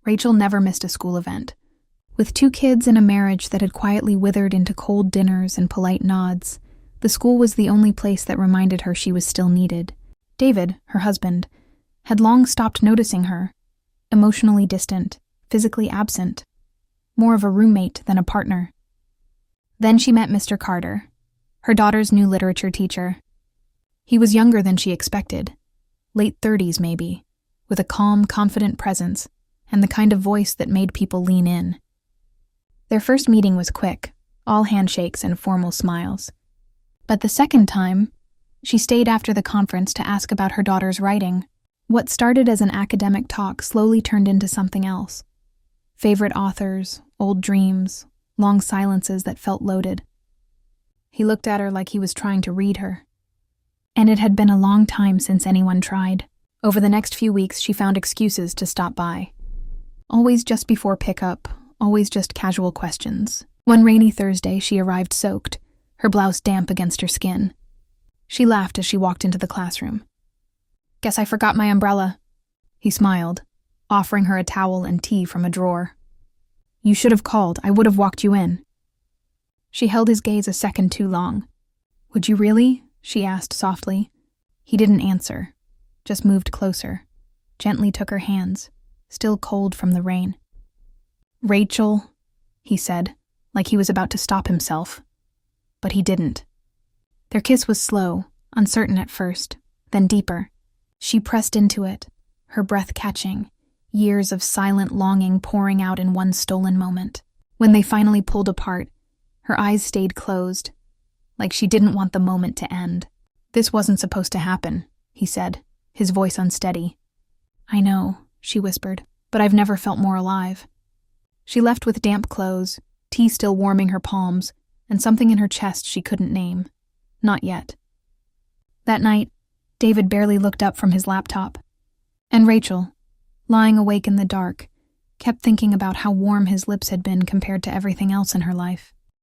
Rachel never missed a school event. With 2 kids and a marriage that had quietly withered into cold dinners and polite nods, the school was the only place that reminded her she was still needed. David, her husband, had long stopped noticing her, emotionally distant, physically absent, more of a roommate than a partner. Then she met Mr. Carter, her daughter's new literature teacher. He was younger than she expected, late 30s maybe, with a calm, confident presence and the kind of voice that made people lean in. Their first meeting was quick, all handshakes and formal smiles. But the second time, she stayed after the conference to ask about her daughter's writing. What started as an academic talk slowly turned into something else. Favorite authors, old dreams, long silences that felt loaded. He looked at her like he was trying to read her. And it had been a long time since anyone tried. Over the next few weeks, she found excuses to stop by. Always just before pickup, always just casual questions. One rainy Thursday, she arrived soaked, her blouse damp against her skin. She laughed as she walked into the classroom. "Guess I forgot my umbrella." He smiled, offering her a towel and tea from a drawer. "You should have called. I would have walked you in." She held his gaze a second too long. "Would you really?" she asked softly. He didn't answer, just moved closer, gently took her hands, still cold from the rain. "Rachel," he said, like he was about to stop himself. But he didn't. Their kiss was slow, uncertain at first, then deeper. She pressed into it, her breath catching, years of silent longing pouring out in one stolen moment. When they finally pulled apart, her eyes stayed closed, like she didn't want the moment to end. "This wasn't supposed to happen," he said, his voice unsteady. "I know," she whispered, "but I've never felt more alive." She left with damp clothes, tea still warming her palms, and something in her chest she couldn't name. Not yet. That night, David barely looked up from his laptop. And Rachel, lying awake in the dark, kept thinking about how warm his lips had been compared to everything else in her life.